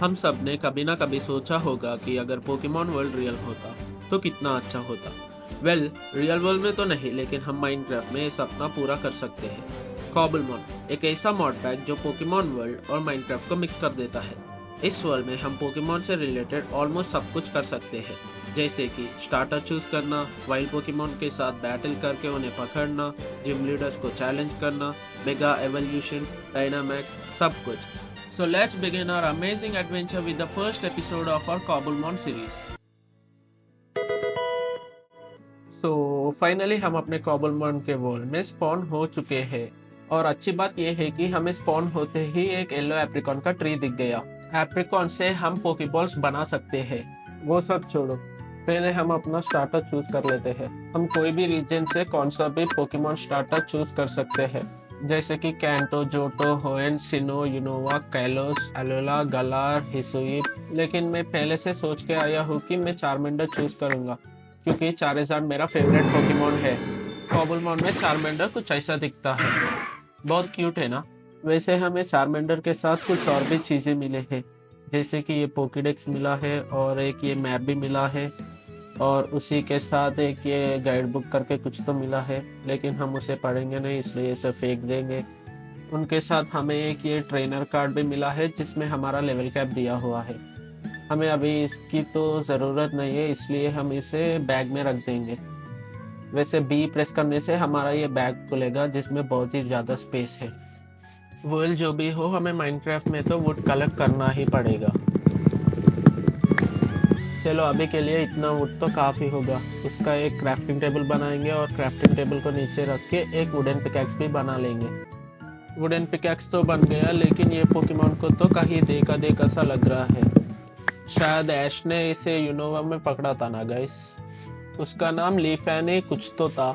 हम सब ने कभी ना कभी सोचा होगा कि अगर पोकेमॉन वर्ल्ड रियल होता तो कितना अच्छा होता। रियल वर्ल्ड में तो नहीं, लेकिन हम माइनक्राफ्ट में ये सपना पूरा कर सकते हैं। कॉबलमॉन एक ऐसा मॉड पैक जो पोकेमॉन वर्ल्ड और माइनक्राफ्ट को मिक्स कर देता है। इस वर्ल्ड में हम पोकेमॉन से रिलेटेड ऑलमोस्ट सब कुछ कर सकते हैं, जैसे कि स्टार्टर चूज करना, वाइल्ड पोकेमॉन के साथ बैटल करके उन्हें पकड़ना, जिम लीडर्स को चैलेंज करना, मेगा एवोल्यूशन, डायनामैक्स, सब कुछ। So let's begin our amazing adventure with the first episode of our Cobblemon series. So finally हम अपने Cobblemon के वर्ल्ड में स्पॉन हो चुके हैं और अच्छी बात यह है कि हमें स्पॉन होते ही एक येलो एप्रिकॉन का ट्री दिख गया। एप्रिकॉन से हम पोकेबॉल्स बना सकते हैं। वो सब छोड़ो, पहले हम अपना स्टार्टर चूज कर लेते हैं। हम कोई भी रीजन से कौन सा भी पोकेमॉन स्टार्टर चूज कर सकते हैं, जैसे कि कैंटो, जोटो, होएन, सिनो, यूनोवा, कैलोस, एलोला, गलार, हिसुई। लेकिन मैं पहले से सोच के आया हूँ कि मैं चारमेंडर चूज करूंगा, क्योंकि चारेज़ार्ड मेरा फेवरेट पोकेमॉन है। कॉबलमॉन में चारमेंडर कुछ ऐसा दिखता है, बहुत क्यूट है ना। वैसे हमें चारमेंडर के साथ कुछ और भी चीज़ें मिले हैं, जैसे कि ये पोकेडेक्स मिला है और एक ये मैप भी मिला है, और उसी के साथ एक ये गाइड बुक करके कुछ तो मिला है, लेकिन हम उसे पढ़ेंगे नहीं, इसलिए इसे फेंक देंगे। उनके साथ हमें एक ये ट्रेनर कार्ड भी मिला है जिसमें हमारा लेवल कैप दिया हुआ है। हमें अभी इसकी तो ज़रूरत नहीं है, इसलिए हम इसे बैग में रख देंगे। वैसे बी प्रेस करने से हमारा ये बैग खुलेगा जिसमें बहुत ही ज़्यादा स्पेस है। वर्ल्ड जो भी हो, हमें माइनक्राफ्ट में तो वुड कलेक्ट करना ही पड़ेगा। चलो अभी के लिए इतना वुड तो काफ़ी होगा। इसका एक क्राफ्टिंग टेबल बनाएंगे और क्राफ्टिंग टेबल को नीचे रख के एक वुडन पिकैक्स भी बना लेंगे। वुडन पिकैक्स तो बन गया, लेकिन ये पोकेमॉन को तो कहीं देखा देखा सा लग रहा है। शायद ऐश ने इसे यूनोवा में पकड़ा था ना गाइस। उसका नाम लीफैनी कुछ तो था,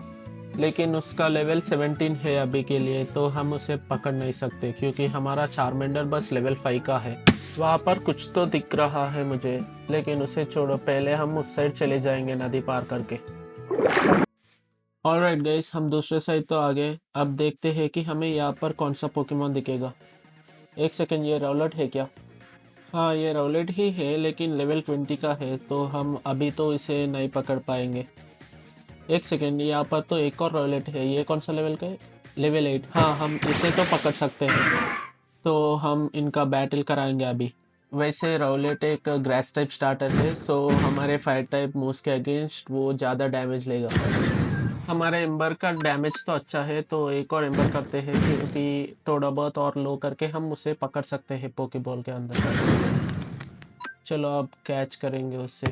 लेकिन उसका लेवल 17 है अभी के लिए, तो हम उसे पकड़ नहीं सकते क्योंकि हमारा चारमेंडर बस लेवल 5 का है। वहाँ पर कुछ तो दिख रहा है मुझे, लेकिन उसे छोड़ो, पहले हम उस साइड चले जाएंगे नदी पार करके। ऑलराइट गाइस, हम दूसरे साइड तो आ गए। अब देखते हैं कि हमें यहाँ पर कौन सा पोकेमॉन दिखेगा। एक सेकंड, ये राउलेट है क्या? हाँ, ये राउलेट ही है, लेकिन लेवल 20 का है, तो हम अभी तो इसे नहीं पकड़ पाएंगे। एक सेकेंड, यहाँ पर तो एक और राउलेट है। ये कौन सा लेवल का है? लेवल 8। हाँ, हम इसे तो पकड़ सकते हैं, तो हम इनका बैटल कराएंगे अभी। वैसे राउलेट एक ग्रास टाइप स्टार्टर है, सो हमारे फायर टाइप मूव्स के अगेंस्ट वो ज़्यादा डैमेज लेगा। हमारे एम्बर का डैमेज तो अच्छा है, तो एक और एम्बर करते हैं, क्योंकि थोड़ा बहुत और लो करके हम उसे पकड़ सकते हैं पोकेबॉल के अंदर। चलो अब कैच करेंगे उससे।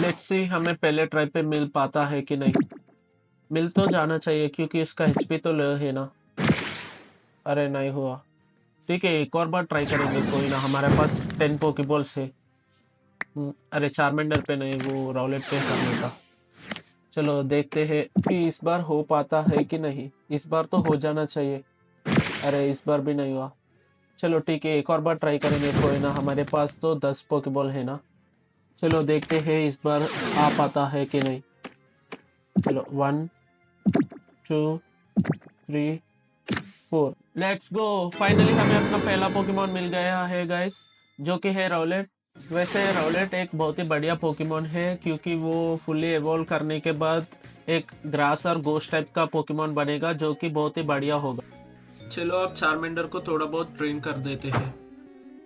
लेट्स सी हमें पहले ट्राई पे मिल पाता है कि नहीं। मिल तो जाना चाहिए क्योंकि उसका एचपी तो लो है ना। अरे नहीं हुआ। ठीक है, एक और बार ट्राई करेंगे, कोई ना। हमारे पास 10 पोकेबॉल्स है। अरे चारमेंडर पे नहीं, वो राउलेट पे करने का। चलो देखते हैं कि इस बार हो पाता है कि नहीं। इस बार तो हो जाना चाहिए। अरे इस बार भी नहीं हुआ। चलो ठीक है, एक और बार ट्राई करेंगे, कोई ना। हमारे पास तो 10 पोकेबॉल है ना। चलो देखते हैं इस बार आ पाता है कि नहीं। चलो 1 2 3 4, लेट्स गो। फाइनली हमें अपना पहला पोकेमॉन मिल गया है गाइस, जो कि है राउलेट। वैसे राउलेट एक बहुत ही बढ़िया पोकेमॉन है, क्योंकि वो फुली एवॉल्व करने के बाद एक ग्रास और गोस्ट टाइप का पोकेमॉन बनेगा, जो कि बहुत ही बढ़िया होगा। चलो अब चारमेंडर को थोड़ा बहुत ट्रेन कर देते हैं।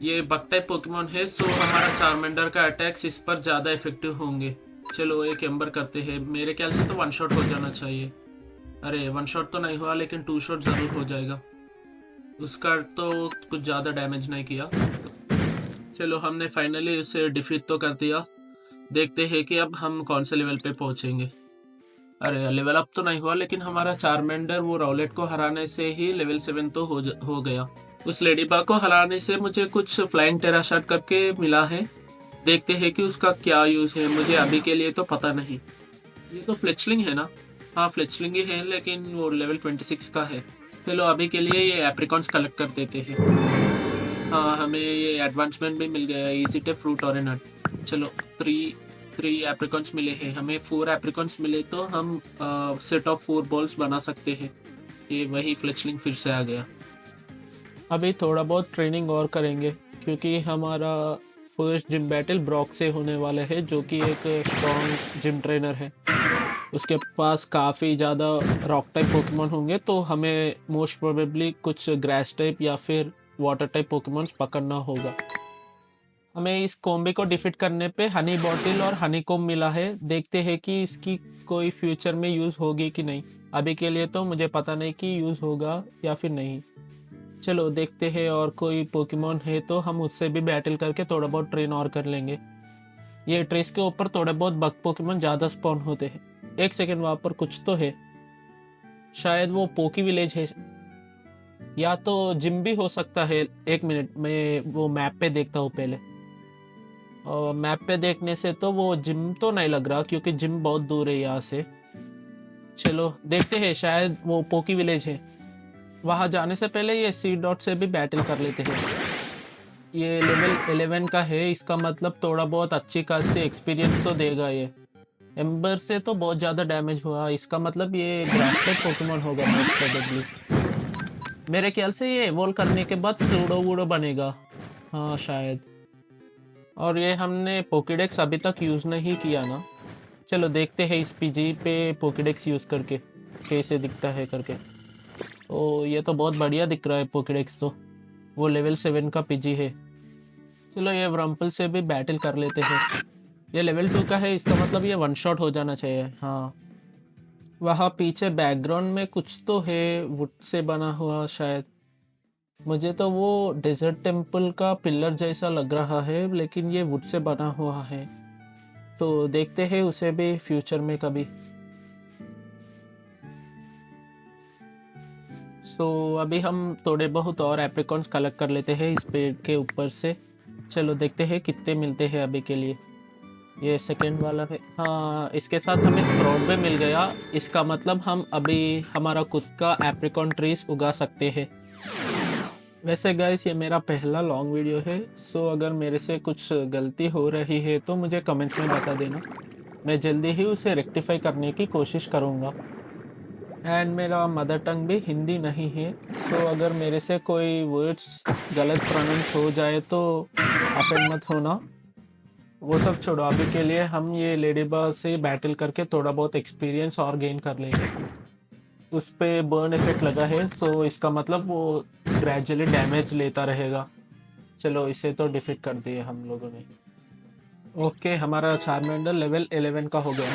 ये बग टाइप पोकेमॉन है, सो हमारा चारमेंडर का अटैक्स इस पर ज़्यादा इफेक्टिव होंगे। चलो एक एम्बर करते हैं। मेरे ख्याल से तो 1 शॉट हो जाना चाहिए। अरे 1 शॉट तो नहीं हुआ, लेकिन 2 शॉट ज़रूर हो जाएगा। उसका तो कुछ ज़्यादा डैमेज नहीं किया। चलो हमने फाइनली उसे डिफीट तो कर दिया। देखते हैं कि अब हम कौन से लेवल पे पहुंचेंगे। अरे लेवल अप तो नहीं हुआ, लेकिन हमारा चारमेंडर वो राउलेट को हराने से ही लेवल 7 तो हो गया। उस लेडीबग को हराने से मुझे कुछ फ्लाइंग टेराशॉट करके मिला है। देखते हैं कि उसका क्या यूज़ है, मुझे अभी के लिए तो पता नहीं। ये तो फ्लेचलिंग है ना? हाँ फ्लेचलिंग ही है, लेकिन वो लेवल 26 का है। चलो अभी के लिए ये एप्रिकॉन्स कलेक्ट कर देते हैं। हाँ, हमें ये एडवांसमेंट भी मिल गया है, इजी टे फ्रूट और ए नट। चलो 3 एप्रिकॉन्स मिले हैं हमें। 4 एप्रिकॉन्स मिले तो हम सेट ऑफ 4 बॉल्स बना सकते हैं। ये वही फ्लेचलिंग फिर से आ गया। अभी थोड़ा बहुत ट्रेनिंग और करेंगे, क्योंकि हमारा फर्स्ट जिम बैटल ब्रॉक से होने वाला है, जो कि एक स्ट्रॉन्ग जिम ट्रेनर है। उसके पास काफ़ी ज़्यादा रॉक टाइप पोकेमॉन होंगे, तो हमें मोस्ट प्रोबेबली कुछ ग्रास टाइप या फिर वाटर टाइप पोकेमॉन्स पकड़ना होगा। हमें इस कॉम्बे को डिफीट करने पे हनी बॉटल और हनी कॉम्ब मिला है। देखते हैं कि इसकी कोई फ्यूचर में यूज़ होगी कि नहीं। अभी के लिए तो मुझे पता नहीं कि यूज़ होगा या फिर नहीं। चलो देखते हैं, और कोई पोकेमॉन है तो हम उससे भी बैटल करके थोड़ा बहुत ट्रेन और कर लेंगे। ये ट्रेस के ऊपर थोड़े बहुत बग पोकेमॉन ज़्यादा स्पॉन होते हैं। एक सेकेंड, वहाँ पर कुछ तो है, शायद वो पोकी विलेज है या तो जिम भी हो सकता है। एक मिनट, मैं वो मैप पे देखता हूँ पहले। और मैप पे देखने से तो वो जिम तो नहीं लग रहा, क्योंकि जिम बहुत दूर है यहाँ से। चलो देखते हैं, शायद वो पोकी विलेज है। वहाँ जाने से पहले ये सी डॉट से भी बैटल कर लेते हैं। ये लेवल 11 का है, इसका मतलब थोड़ा बहुत अच्छी खासी एक्सपीरियंस तो देगा ये। एम्बर से तो बहुत ज़्यादा डैमेज हुआ, इसका मतलब ये ग्रास टाइप पोकेमॉन होगा मोस्ट प्रोबेबली। मेरे ख्याल से ये इवॉल्व करने के बाद सूडो वूडो बनेगा, हाँ शायद। और ये हमने पोकेडेक्स अभी तक यूज़ नहीं किया ना। चलो देखते हैं इस पीजी पे पोकेडेक्स यूज़ करके कैसे दिखता है करके। ओ ये तो बहुत बढ़िया दिख रहा है पोकेडेक्स तो। वो लेवल 7 का पीजी है। चलो ये व्रम्पल से भी बैटल कर लेते हैं। ये लेवल 2 का है, इसका मतलब ये वन शॉट हो जाना चाहिए। हाँ, वहाँ पीछे बैकग्राउंड में कुछ तो है, वुड से बना हुआ शायद। मुझे तो वो डेजर्ट टेम्पल का पिलर जैसा लग रहा है, लेकिन ये वुड से बना हुआ है। तो देखते हैं उसे भी फ्यूचर में कभी। सो अभी हम थोड़े बहुत और एप्रिकॉन्स कलेक्ट कर लेते हैं इस पेड़ के ऊपर से। चलो देखते हैं कितने मिलते हैं अभी के लिए। ये सेकेंड वाला है, हाँ इसके साथ हमें स्प्राउट भी मिल गया। इसका मतलब हम अभी हमारा खुद का एप्रिकॉन ट्रीज उगा सकते हैं। वैसे गाइस ये मेरा पहला लॉन्ग वीडियो है, सो अगर मेरे से कुछ गलती हो रही है तो मुझे कमेंट्स में बता देना। मैं जल्दी ही उसे रेक्टिफाई करने की कोशिश करूँगा। एंड मेरा मदर टंग भी हिंदी नहीं है, सो अगर मेरे से कोई वर्ड्स गलत प्रोनाउंस हो जाए तो अफेंड मत होना। वो सब छोड़ो, अभी के लिए हम ये लेडीबग से बैटल करके थोड़ा बहुत एक्सपीरियंस और गेन कर लेंगे। उस पर बर्न इफेक्ट लगा है, सो इसका मतलब वो ग्रेजुअली डैमेज लेता रहेगा। चलो इसे तो डिफीट कर दिए हम लोगों ने। ओके, हमारा चार्मेंडर लेवल 11 का हो गया।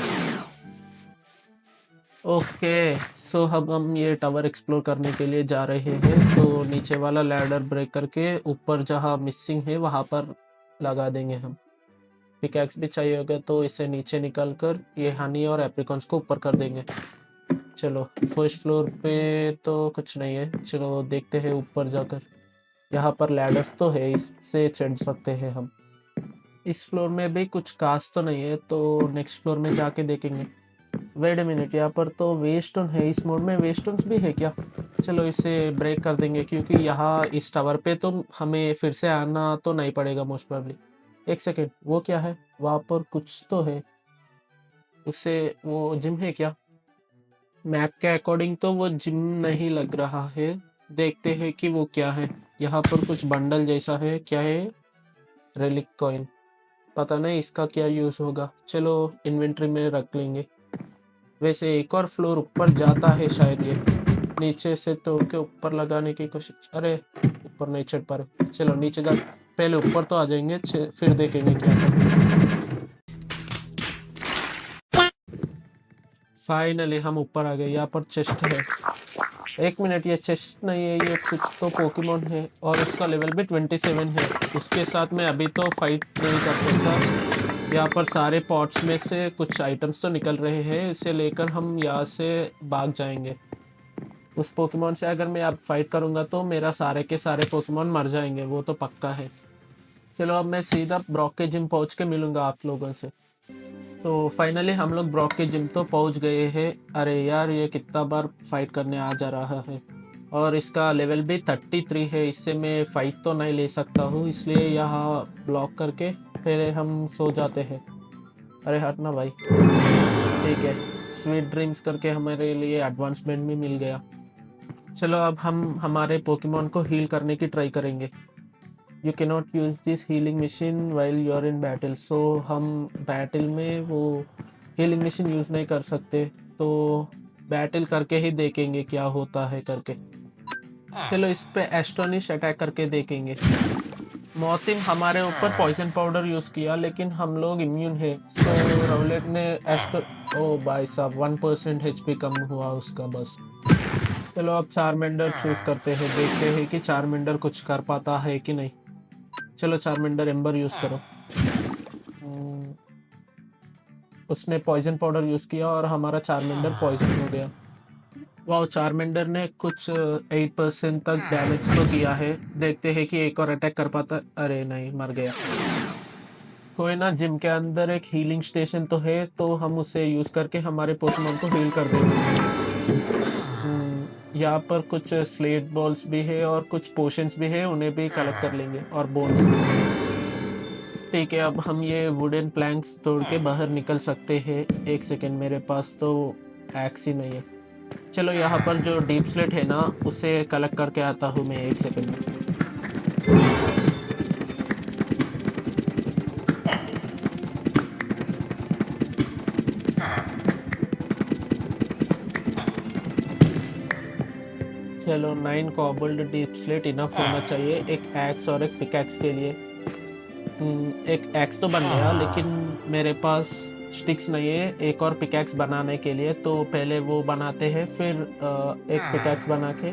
ओके, सो अब हम ये टावर एक्सप्लोर करने के लिए जा रहे हैं। तो नीचे वाला लैडर ब्रेक करके ऊपर जहाँ मिसिंग है वहाँ पर लगा देंगे हम। पिकैक्स भी चाहिए होगा, तो इसे नीचे निकाल कर ये हनी और एप्रिकॉन्स को ऊपर कर देंगे। चलो फर्स्ट फ्लोर पे तो कुछ नहीं है, चलो देखते हैं ऊपर जाकर। यहाँ पर लैडर्स तो है, इससे चढ़ सकते हैं हम। इस फ्लोर में भी कुछ कास्ट तो नहीं है, तो नेक्स्ट फ्लोर में जाके देखेंगे। वेट अ मिनट, यहाँ पर तो वेस्टोन है। इस मोड में वेस्टोन्स भी है क्या? चलो इसे ब्रेक कर देंगे, क्योंकि यहाँ इस टावर पे तो हमें फिर से आना तो नहीं पड़ेगा मोस्ट प्रोबेबली। एक सेकेंड, वो क्या है? वहाँ पर कुछ तो है, उसे वो जिम है क्या? मैप के अकॉर्डिंग तो वो जिम नहीं लग रहा है। देखते हैं कि वो क्या है। यहाँ पर कुछ बंडल जैसा है, क्या है? रेलिक कॉइन, पता नहीं इसका क्या यूज़ होगा। चलो इन्वेंट्री में रख लेंगे। वैसे एक और फ्लोर ऊपर जाता है शायद, ये नीचे से तोड़ के ऊपर लगाने की कोशिश। अरे ऊपर नहीं चढ़ पा रहे, चलो नीचे जा, पहले ऊपर तो आ जाएंगे, फिर देखेंगे क्या करना। फाइनली हम ऊपर आ गए। यहाँ पर चेस्ट है। एक मिनट, ये चेस्ट नहीं है, ये कुछ तो पोकेमॉन है और उसका लेवल भी 27 है। उसके साथ मैं अभी तो फाइट नहीं कर सकता। यहाँ पर सारे पॉट्स में से कुछ आइटम्स तो निकल रहे हैं, इसे लेकर हम यहाँ से भाग जाएंगे। उस पोकेमॉन से अगर मैं अब फाइट करूँगा तो मेरा सारे के सारे पोकेमॉन मर जाएंगे, वो तो पक्का है। चलो अब मैं सीधा ब्रॉक के जिम पहुँच के मिलूँगा आप लोगों से। तो फाइनली हम लोग ब्रॉक के जिम तो पहुंच गए हैं। अरे यार, ये कितना बार फाइट करने आ जा रहा है, और इसका लेवल भी 33 है। इससे मैं फाइट तो नहीं ले सकता हूँ, इसलिए यहाँ ब्लॉक करके फिर हम सो जाते हैं। अरे हटना भाई। ठीक है, स्वीट ड्रीम्स करके हमारे लिए एडवांसमेंट भी मिल गया। चलो अब हम हमारे पोकेमॉन को हील करने की ट्राई करेंगे। You can not use this healing machine while you are in battle. So हम बैटल में वो हीलिंग मशीन यूज़ नहीं कर सकते, तो बैटल करके ही देखेंगे क्या होता है करके। चलो इस पे एस्टोनिश अटैक करके देखेंगे। मोतिम हमारे ऊपर पॉइजन पाउडर यूज़ किया, लेकिन हम लोग इम्यून है, सो राउलेट ने एस्टो ओ भाई साहब 1% एचपी कम हुआ उसका बस। चलो अब चारमेंडर चूज करते हैं, देखते हैं कि चारमेंडर कुछ कर पाता है कि नहीं। चलो चारमेंडर एम्बर यूज़ करो। उसने पॉइजन पाउडर यूज़ किया और हमारा चारमेंडर पॉइजन हो गया। वाह, चारमेंडर ने कुछ 8% तक डैमेज तो किया है। देखते हैं कि एक और अटैक कर पाता। अरे नहीं, मर गया। कोई ना, जिम के अंदर एक हीलिंग स्टेशन तो है, तो हम उसे यूज़ करके हमारे पोकेमॉन को हील कर देंगे। यहाँ पर कुछ स्लेट बॉल्स भी है और कुछ पोशंस भी है, उन्हें भी कलेक्ट कर लेंगे, और बोन्स भी। ठीक है, अब हम ये वुडन प्लैंक्स तोड़ के बाहर निकल सकते हैं। एक सेकेंड, मेरे पास तो एक्स ही नहीं है। चलो यहाँ पर जो डीप स्लेट है ना, उसे कलेक्ट करके आता हूँ मैं, एक सेकेंड में। चलो 9 कॉबल्ड डीप स्लेट इनफ होना चाहिए एक एक्स और एक पिकैक्स के लिए। एक एक्स तो बन गया, लेकिन मेरे पास स्टिक्स नहीं है एक और पिकैक्स बनाने के लिए, तो पहले वो बनाते हैं, फिर एक पिकैक्स बना के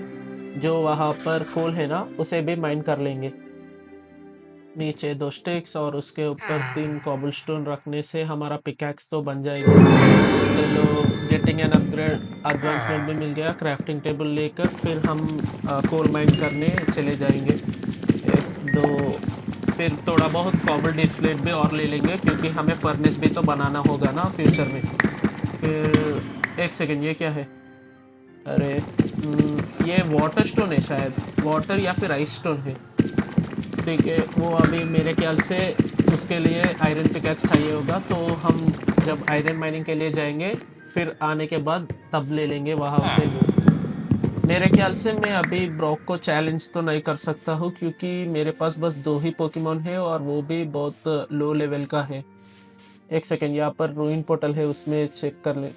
जो वहाँ पर कोल है ना, उसे भी माइन कर लेंगे। नीचे 2 स्टिक्स और उसके ऊपर 3 कॉबलस्टोन रखने से हमारा पिकैक्स तो बन जाएगा। चलो गेटिंग एन अपग्रेड एडवांसमेंट भी मिल गया। क्राफ्टिंग टेबल लेकर फिर हम कोल माइन करने चले जाएंगे। 1 2, फिर थोड़ा बहुत कॉबल डीप स्लेट भी और ले लेंगे, क्योंकि हमें फर्नेस भी तो बनाना होगा ना फ्यूचर में। फिर एक सेकेंड, ये क्या है? अरे ये वाटर स्टोन है शायद, वाटर या फिर आइस स्टोन है। ठीक है, वो अभी मेरे ख्याल से उसके लिए आयरन पिकैक्स चाहिए होगा, तो हम जब आयरन माइनिंग के लिए जाएंगे फिर आने के बाद तब ले लेंगे वहाँ से वो। मेरे ख्याल से मैं अभी ब्रॉक को चैलेंज तो नहीं कर सकता हूँ, क्योंकि मेरे पास बस 2 ही पोकेमॉन है और वो भी बहुत लो लेवल का है। एक सेकेंड, यहाँ पर रूइन पोर्टल है, उसमें चेक कर ले।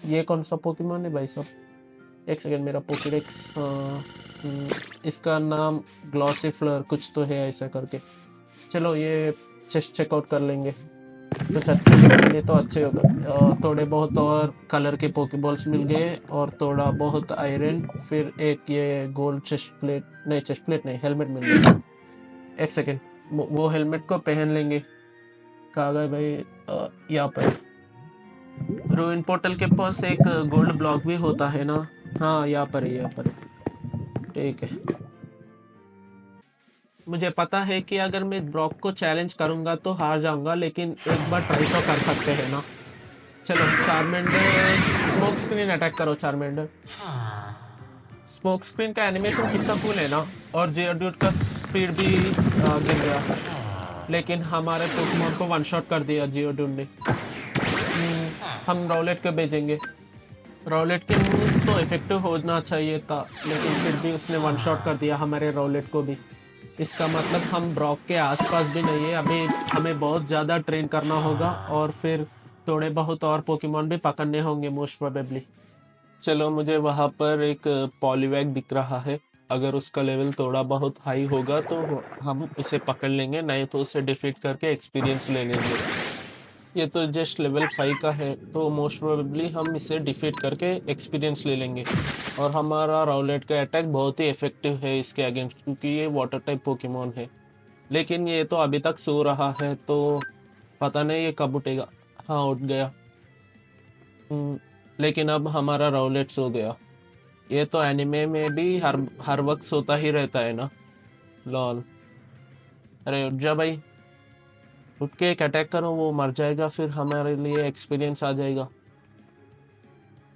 ये कौन सा पोकेमॉन है भाई साहब? एक सेकेंड, मेरा पोकेडेक्स, इसका नाम ग्लॉसी फ्लर कुछ तो है ऐसा करके। चलो ये चेस्ट चेकआउट कर लेंगे, कुछ अच्छे मिलेंगे तो अच्छे होगा। थोड़े बहुत और कलर के पोकेबॉल्स मिल गए और थोड़ा बहुत आयरन, फिर एक ये गोल्ड चेस्ट प्लेट, नहीं चेस्ट प्लेट नहीं, हेलमेट मिल गया। एक सेकेंड, वो हेलमेट को पहन लेंगे। कहाँ गए भाई? यहाँ पर रूइन पोर्टल के पास एक गोल्ड ब्लॉक भी होता है ना। हाँ, यहाँ पर है, यहाँ पर है। ठीक है, मुझे पता है कि अगर मैं ब्रॉक को चैलेंज करूंगा तो हार जाऊंगा, लेकिन एक बार ट्राई तो कर सकते हैं ना। चलो चारमेंडर, स्मोक स्क्रीन अटैक करो चारमेंडर। स्मोक स्क्रीन का एनिमेशन कितना कूल है ना, और जियोड्यूड का स्पीड भी गिर गया, लेकिन हमारे पोकेमॉन को वन शॉट कर दिया जियोड्यूड ने। हम रॉलेट को भेजेंगे। रॉलेट के मूव्स तो इफेक्टिव होना चाहिए था, लेकिन फिर भी उसने वन शॉट कर दिया हमारे रॉलेट को भी। इसका मतलब हम ब्रॉक के आसपास भी नहीं है, अभी हमें बहुत ज़्यादा ट्रेन करना होगा और फिर थोड़े बहुत और पोकेमॉन भी पकड़ने होंगे मोस्ट प्रोबेबली। चलो, मुझे वहाँ पर एक पॉलीवैग दिख रहा है, अगर उसका लेवल थोड़ा बहुत हाई होगा तो हम उसे पकड़ लेंगे, नहीं तो उसे डिफीट करके एक्सपीरियंस ले लेंगे। ये तो जस्ट लेवल 5 का है, तो मोस्ट प्रोबेबली हम इसे डिफीट करके एक्सपीरियंस ले लेंगे। और हमारा राउलेट का अटैक बहुत ही इफेक्टिव है इसके अगेंस्ट, क्योंकि ये वाटर टाइप पोकेमॉन है। लेकिन ये तो अभी तक सो रहा है, तो पता नहीं ये कब उठेगा। हाँ, उठ गया। लेकिन अब हमारा राउलेट सो गया। ये तो एनिमे में भी हर हर वक्त सोता ही रहता है ना। लॉल। अरे उठ जा भाई, उठ के एक अटैक करो, वो मर जाएगा, फिर हमारे लिए एक्सपीरियंस आ जाएगा।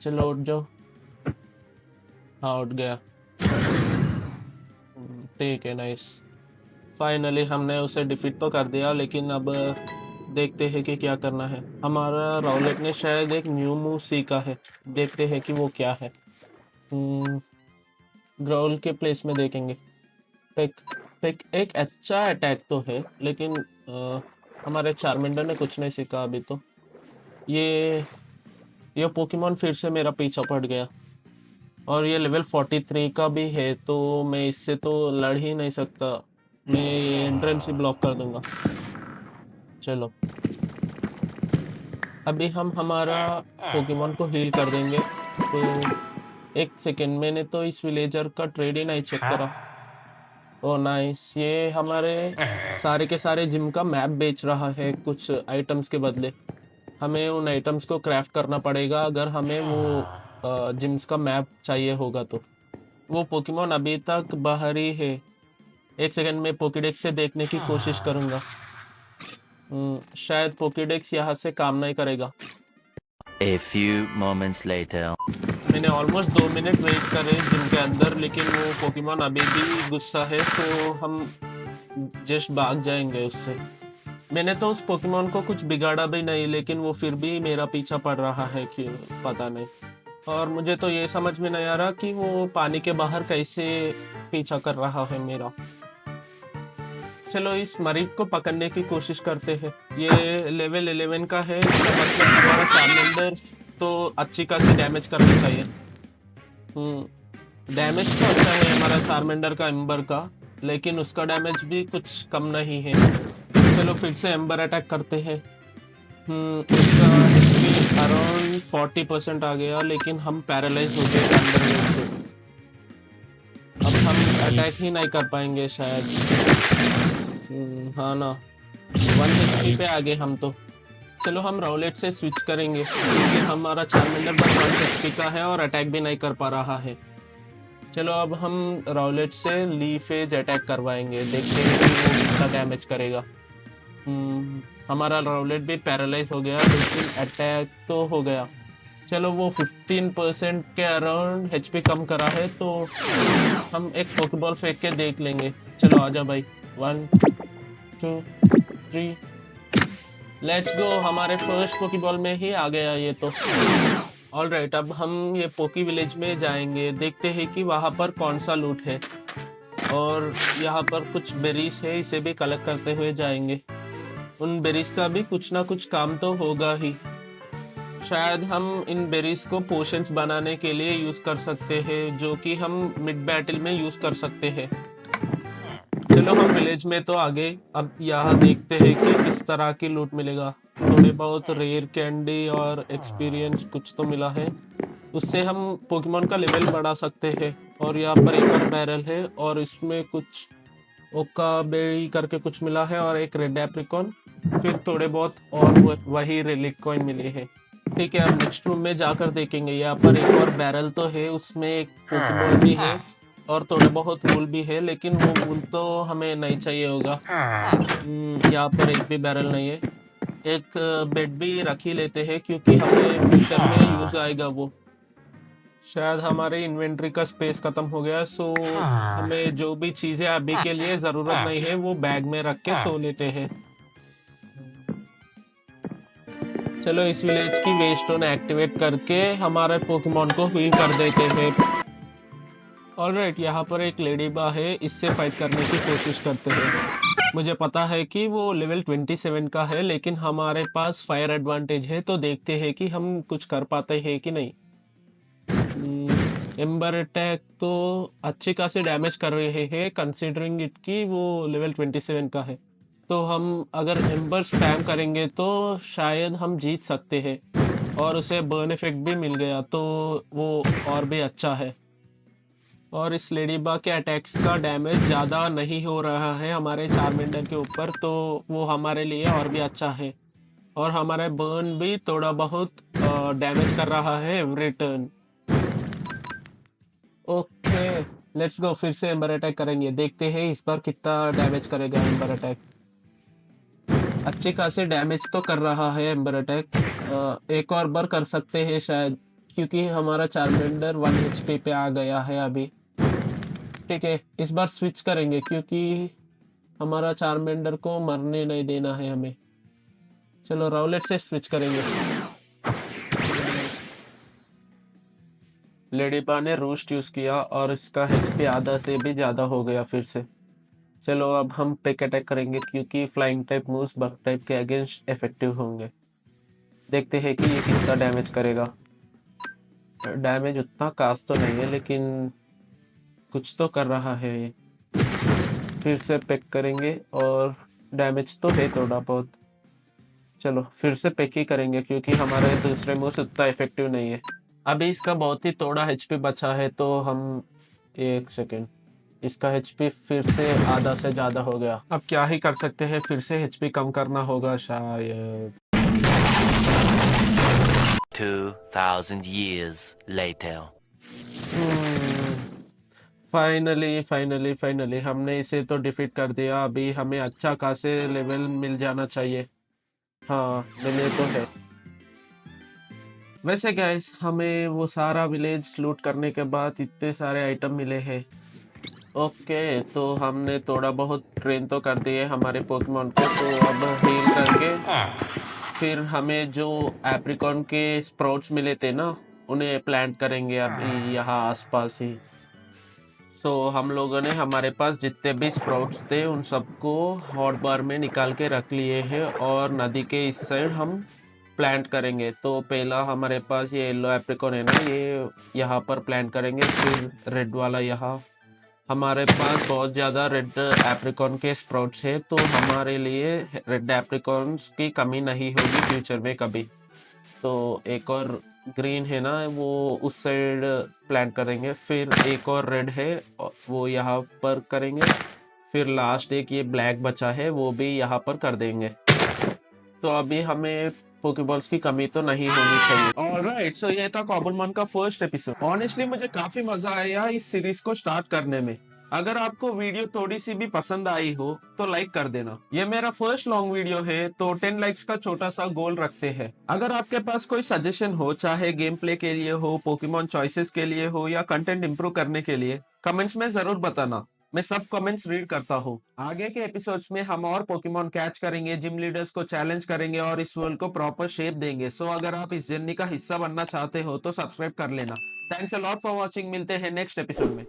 चलो उठ जाओ। हाँ, उठ गया। ठीक है, नाइस। फाइनली हमने उसे डिफीट तो कर दिया, लेकिन अब देखते हैं कि क्या करना है। हमारा राउलेट ने शायद एक न्यू मूव सीखा है, देखते हैं कि वो क्या है। ग्राउल के प्लेस में देखेंगे। टेक। एक अच्छा अटैक तो है, लेकिन हमारे चार्मेंडर ने कुछ नहीं सीखा अभी तो। ये ये पोकेमॉन फिर से मेरा पीछा पड़ गया, और ये लेवल 43 का भी है, तो मैं इससे तो लड़ ही नहीं सकता। मैं ये एंट्रेंस ही ब्लॉक कर दूंगा। चलो, अभी हम हमारा पोकेमॉन को हील कर देंगे। तो एक सेकेंड, मैंने तो इस विलेजर का ट्रेड ही नहीं चेक करा। ओ नाइस, ये हमारे सारे के सारे जिम का मैप बेच रहा है कुछ आइटम्स के बदले। हमें उन आइटम्स को क्राफ्ट करना पड़ेगा अगर हमें वो जिम्स का मैप चाहिए होगा तो। वो पोकेमॉन अभी तक बाहर ही है। एक सेकंड में पोकेडेक्स से देखने की कोशिश करूंगा। शायद पोकेडेक्स यहाँ से काम नहीं करेगा। A few moments later. मैंने ऑलमोस्ट 2 मिनट वेट करे जिम के अंदर, लेकिन वो पोकेमॉन अभी भी गुस्सा है, तो हम जस्ट भाग जाएंगे उससे। मैंने तो उस पोकेमॉन को कुछ बिगाड़ा भी नहीं, लेकिन वो फिर भी मेरा पीछा पड़ रहा है, क्यों पता नहीं। और मुझे तो ये समझ में नहीं आ रहा कि वो पानी के बाहर कैसे पीछा कर रहा है मेरा। चलो, इस मरीज को पकड़ने की कोशिश करते हैं। ये लेवल 11 का है, इसका मतलब हमारा चार्मेंडर तो अच्छी खासी डैमेज करना चाहिए। डैमेज तो अच्छा है हमारा चार्मेंडर का एम्बर का, लेकिन उसका डैमेज भी कुछ कम नहीं है। चलो फिर से एम्बर अटैक करते हैं। उसका HP अराउंड 40% आ गया, लेकिन हम पैरालाइज हो गए एम्बर वेव से। अब हम अटैक ही नहीं कर पाएंगे शायद। हाँ ना, 1 HP पे आ गए हम तो। चलो, हम राउलेट से स्विच करेंगे, क्योंकि हमारा चार्मेंडर बस 1 HP का है और अटैक भी नहीं कर पा रहा है। चलो, अब हम राउलेट से लीफ एज अटैक करवाएंगे, देखते हैं कि वो कितना डैमेज करेगा। हमारा राउलेट भी पैरालाइज हो गया, लेकिन अटैक तो हो गया। चलो, वो 15% के अराउंड HP कम करा है, तो हम एक पोकेबॉल फेंक के देख लेंगे। चलो आजा भाई, 1 2 3 लेट्स गो। हमारे फर्स्ट पोकेबॉल में ही आ गया ये तो। ऑल राइट, अब हम ये पोकी विलेज में जाएंगे, देखते हैं कि वहाँ पर कौन सा लूट है। और यहाँ पर कुछ बेरीज है, इसे भी कलेक्ट करते हुए जाएंगे। उन बेरीज का भी कुछ ना कुछ काम तो होगा ही। शायद हम इन बेरीज को पोशंस बनाने के लिए यूज कर सकते हैं, जो कि हम मिड बैटल में यूज कर सकते हैं। चलो, हम विलेज में तो आगे, अब यहाँ देखते हैं कि किस तरह की लूट मिलेगा। थोड़े बहुत रेयर कैंडी और एक्सपीरियंस कुछ तो मिला है, उससे हम पोकेमॉन का लेवल बढ़ा सकते हैं। और यहाँ पर एक और बैरल है, और इसमें कुछ ओका बेरी करके कुछ मिला है, और एक रेड एप्रिकॉन, फिर थोड़े बहुत और वही रिलिक कॉइन मिले हैं। ठीक है, अब नेक्स्ट रूम में जाकर देखेंगे। यहाँ पर एक और बैरल तो है, उसमें एक पोकेबॉल भी है और थोड़े बहुत वूल भी है, लेकिन वो वूल तो हमें नहीं चाहिए होगा। यहाँ पर एक भी बैरल नहीं है। एक बेड भी रख ही लेते हैं, क्योंकि हमें फ्यूचर में यूज आएगा वो। शायद हमारे इन्वेंट्री का स्पेस खत्म हो गया, सो हमें जो भी चीजें अभी के लिए जरूरत नहीं है वो बैग में रख के सो लेते हैं। चलो, इस विलेज की वेस्टोन एक्टिवेट करके हमारे पोकेमॉन को हील कर देते हैं। ऑलराइट, यहाँ पर एक लेडी बा है, इससे फाइट करने की कोशिश करते हैं। मुझे पता है कि वो लेवल 27 का है, लेकिन हमारे पास फायर एडवांटेज है, तो देखते हैं कि हम कुछ कर पाते हैं कि नहीं। एम्बर अटैक तो अच्छी खासी डैमेज कर रहे हैं, कंसीडरिंग इट कि वो लेवल 27 का है। तो हम अगर एम्बर स्पैम करेंगे तो शायद हम जीत सकते हैं, और उसे बर्न इफेक्ट भी मिल गया तो वो और भी अच्छा है। और इस लेडीबा के अटैक्स का डैमेज ज़्यादा नहीं हो रहा है हमारे चार्मेंडर के ऊपर, तो वो हमारे लिए और भी अच्छा है। और हमारे बर्न भी थोड़ा बहुत डैमेज कर रहा है every turn. Okay, let's go, फिर से एम्बर अटैक करेंगे, देखते हैं इस बार कितना डैमेज करेगा एम्बर अटैक। अच्छी खासी डैमेज तो कर रहा है एम्बर अटैक। एक और बार कर सकते हैं शायद, क्योंकि हमारा चार्मेंडर 1 HP पे आ गया है अभी। ठीक है, इस बार स्विच करेंगे, क्योंकि हमारा चार्मेंडर को मरने नहीं देना है हमें। चलो, राउलेट से स्विच करेंगे। लेडीपा ने रूस्ट यूज किया और इसका HP आधा से भी ज्यादा हो गया फिर से। चलो अब हम पिक अटैक करेंगे क्योंकि flying type moves bug type के अगेंस्ट इफेक्टिव होंगे। देखते हैं कि ये कितना डैमेज करेगा। डैमेज उतना खास तो नहीं है लेकिन कुछ तो कर रहा है ये। फिर से पिक करेंगे और डैमेज तो है थोड़ा बहुत। चलो फिर से पिक ही करेंगे क्योंकि हमारे दूसरे मूव्स उतना इफेक्टिव नहीं है। अभी इसका बहुत ही थोड़ा एचपी बचा है तो हम एक सेकेंड, इसका एचपी फिर से आधा से ज़्यादा हो गया। अब क्या ही कर सकते हैं, फिर से एचपी कम करना होगा शायद। 2000 years later. Finally finally finally हमने इसे तो डिफीट कर दिया। अभी हमें अच्छा खासे लेवल मिल जाना चाहिए। हाँ मिले तो है। वैसे गाइस हमें वो सारा विलेज लूट करने के बाद इतने सारे आइटम मिले हैं। ओके तो हमने थोड़ा बहुत ट्रेन तो कर दिए हमारे पोकेमॉन को, तो अब हील करके फिर हमें जो एप्रिकॉन के स्प्राउट्स मिले थे ना उन्हें प्लांट करेंगे अभी यहाँ आसपास ही। सो हम लोगों ने हमारे पास जितने भी स्प्राउट्स थे उन सबको हॉट बार में निकाल के रख लिए हैं और नदी के इस साइड हम प्लांट करेंगे। तो पहला हमारे पास ये येलो एप्रिकॉन है ना, ये यहाँ पर प्लांट करेंगे। फिर रेड वाला यहाँ, हमारे पास बहुत ज़्यादा रेड एप्रिकॉन के स्प्राउट्स है तो हमारे लिए रेड एप्रिकॉन्स की कमी नहीं होगी फ्यूचर में कभी। तो एक और ग्रीन है ना वो उस साइड प्लांट करेंगे। फिर एक और रेड है वो यहाँ पर करेंगे। फिर लास्ट एक ये ब्लैक बचा है वो भी यहाँ पर कर देंगे। तो अभी हमें पोकेबॉल्स की कमी तो नहीं होनी चाहिए। ऑलराइट सो ये था कॉबलमॉन का फर्स्ट एपिसोड। ऑनेस्टली मुझे काफी मजा आया इस सीरीज को स्टार्ट करने में। अगर आपको वीडियो थोड़ी सी भी पसंद आई हो तो लाइक कर देना। ये मेरा फर्स्ट लॉन्ग वीडियो है तो 10 लाइक्स का छोटा सा गोल रखते हैं। अगर आपके पास कोई सजेशन हो, चाहे गेम प्ले के लिए हो, पोकेमॉन चॉइसेस के लिए हो या कंटेंट इंप्रूव करने के लिए, कमेंट्स में जरूर बताना। मैं सब कमेंट्स रीड करता हूँ। आगे के एपिसोड्स में हम और पोकेमॉन कैच करेंगे, जिम लीडर्स को चैलेंज करेंगे और इस वर्ल्ड को प्रॉपर शेप देंगे। सो अगर आप इस जर्नी का हिस्सा बनना चाहते हो तो सब्सक्राइब कर लेना। Thanks a lot for watching. मिलते हैं नेक्स्ट एपिसोड में।